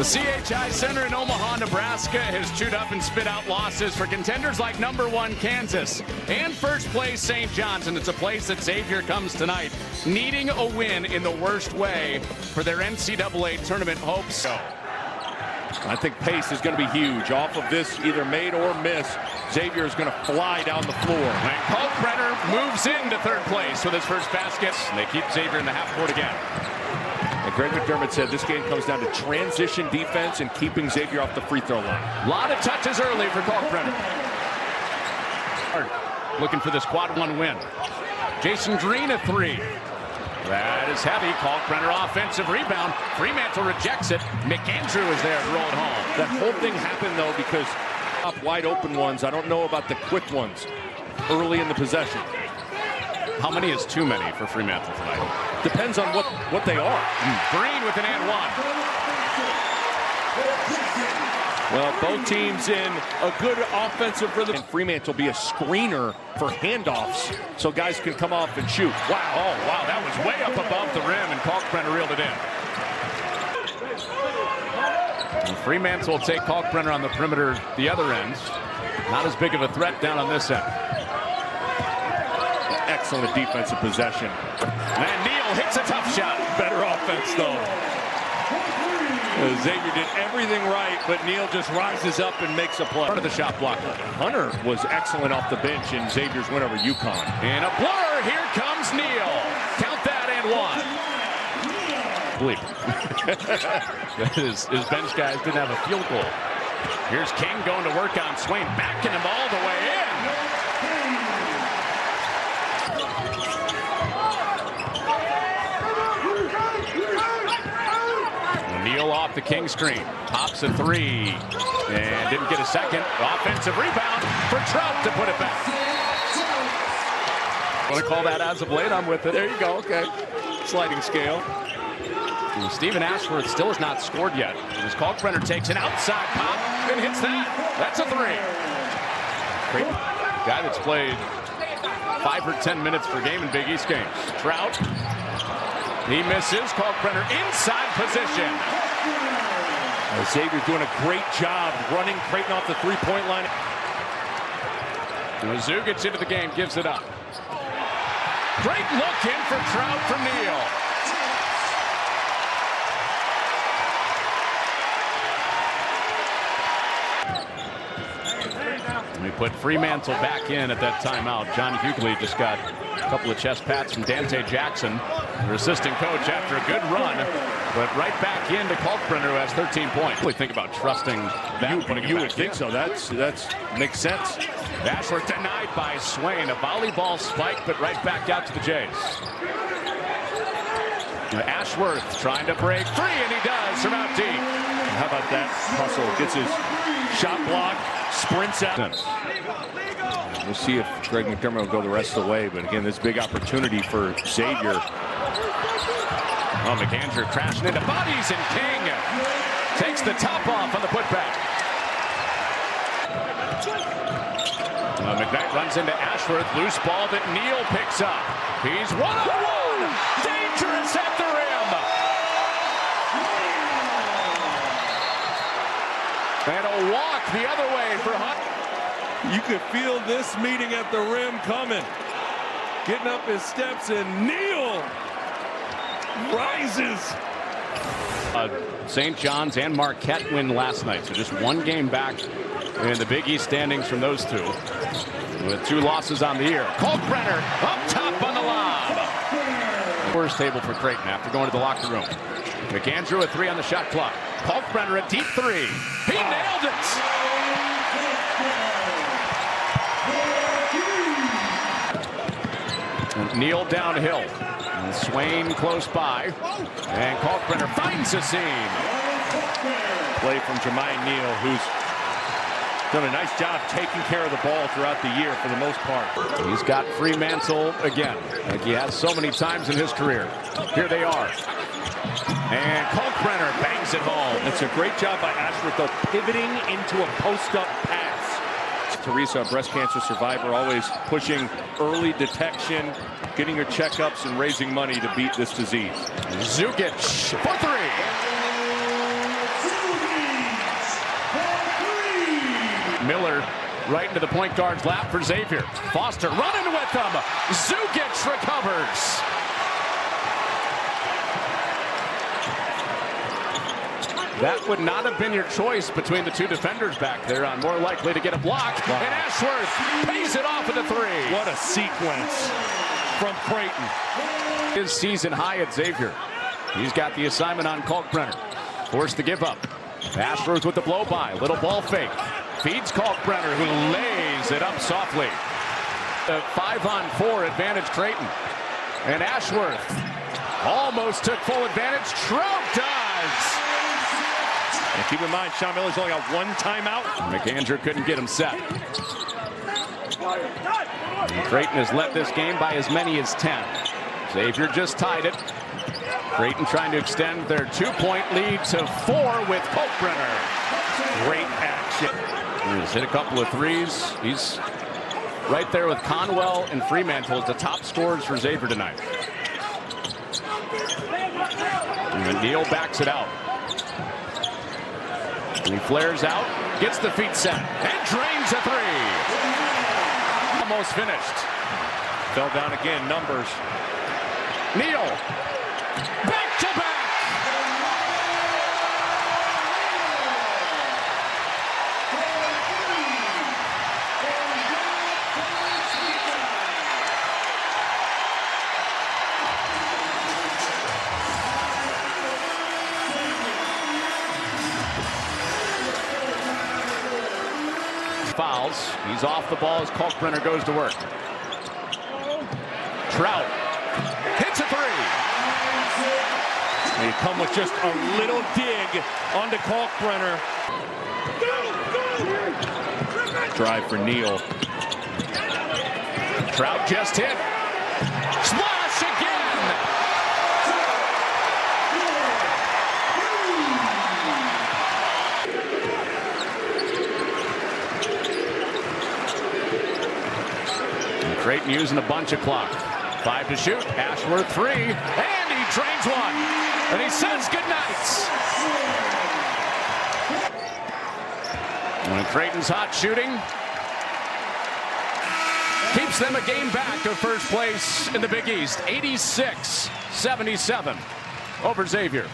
The CHI Center in Omaha, Nebraska has chewed up and spit out losses for contenders like #1 Kansas and first place St. John's, and it's a place that Xavier comes tonight, needing a win in the worst way for their NCAA tournament hopes. I think pace is going to be huge. Off of this either made or miss, Xavier is going to fly down the floor. And Kalkbrenner moves into third place with his first basket. And they keep Xavier in the half court again. And Greg McDermott said this game comes down to transition defense and keeping Xavier off the free throw line. A lot of touches early for Kalkbrenner. Looking for this quad one win. Jason Green a three. That is heavy. Kalkbrenner offensive rebound. Fremantle rejects it. McAndrew is there to roll it home. That whole thing happened, though, because up wide open ones, I don't know about the quick ones early in the possession. How many is too many for Fremantle tonight? Depends on what they are. Green with an and one. Well, both teams in a good offensive rhythm. And Fremantle will be a screener for handoffs so guys can come off and shoot. Wow, oh, wow, that was way up above the rim, and Kalkbrenner reeled it in. And Fremantle will take Kalkbrenner on the perimeter the other end. Not as big of a threat down on this end. Excellent defensive possession. And Neal hits a tough shot. Better offense, though. Xavier did everything right, but Neal just rises up and makes a play. Part of the shot blocker. Hunter was excellent off the bench in Xavier's win over UConn. And a blur. Here comes Neal. Count that and one. Bleep. his bench guys didn't have a field goal. Here's King going to work on Swain, backing him all the way in. Neal off the King screen, pops a three, and didn't get a second. Offensive rebound for Trout to put it back. Want to call that as of late? I'm with it. There you go. Okay. Sliding scale. And Stephen Ashworth still has not scored yet. As Kalkbrenner takes an outside pop and hits that. That's a three. Creighton, guy that's played 5 or 10 minutes per game in Big East games. Trout. He misses. Kalkbrenner inside position. Xavier doing a great job running Creighton off the three-point line. Mizzou gets into the game, gives it up. Great look in for Trout from Neal. We put Fremantle back in at that timeout. John Hughley just got a couple of chest pats from Dante Jackson, their assistant coach, after a good run, but right back into Kalkbrenner, who has 13 points. Really think about trusting that. You would think so. That's makes sense. Ashworth denied by Swain. A volleyball spike, but right back out to the Jays. Ashworth trying to break free, and he does from out deep. How about that hustle? Gets his shot block, sprints out. We'll see if Greg McDermott will go the rest of the way, but again, this big opportunity for Xavier. Oh, McAndrew crashing into bodies, and King takes the top off on the putback. McKnight runs into Ashworth, loose ball that Neal picks up. He's one-on-one, dangerous at the rim. And a walk the other way for Hunt. You could feel this meeting at the rim coming. Getting up his steps, and Neal rises. St. John's and Marquette win last night, so just one game back in the Big East standings from those two, with 2 losses on the year. Kalkbrenner up top on the lob. First table for Creighton after going to the locker room. McAndrew a 3 on the shot clock. Kalkbrenner a deep 3. He nailed it. And Neal downhill. And Swain close by. And Kalkbrenner finds a seam. Play from Jermaine Neal, who's done a nice job taking care of the ball throughout the year for the most part. He's got Fremantle again, like he has so many times in his career. Here they are. And Kalkbrenner bangs it home. It's a great job by Ashworth, though, pivoting into a post-up pass. Teresa, a breast cancer survivor, always pushing early detection, getting your checkups, and raising money to beat this disease. Zukic for 3. right into the point guard's lap for Xavier. Foster running with them. Zugic recovers. That would not have been your choice between the two defenders back there. On more likely to get a block. Wow. And Ashworth pays it off at the three. What a sequence from Creighton. His season high at Xavier. He's got the assignment on Kalkbrenner. Forced to give up. Ashworth with the blow by. Little ball fake. Feeds Kalkbrenner, who lays it up softly. A 5-on-4 advantage Creighton. And Ashworth almost took full advantage. Trout does. And keep in mind, Sean Miller's only got one timeout. McAndrew couldn't get him set. And Creighton has led this game by as many as 10. Xavier just tied it. Creighton trying to extend their 2-point lead to 4 with Kalkbrenner. Great action. He's hit a couple of threes. He's right there with Conwell and Fremantle as the top scorers for Xavier tonight. And Neal backs it out. He flares out, gets the feet set, and drains a three. Almost finished. Fell down again, numbers. Neal, back to back. Fouls. He's off the ball as Kalkbrenner goes to work. Trout hits a three. They come with just a little dig onto Kalkbrenner. Drive for Neal. Trout just hit. Splash again. Creighton using a bunch of clock. 5 to shoot. Ashworth 3. And he drains one. And he says goodnight. When Creighton's hot shooting keeps them a game back of first place in the Big East. 86-77 over Xavier.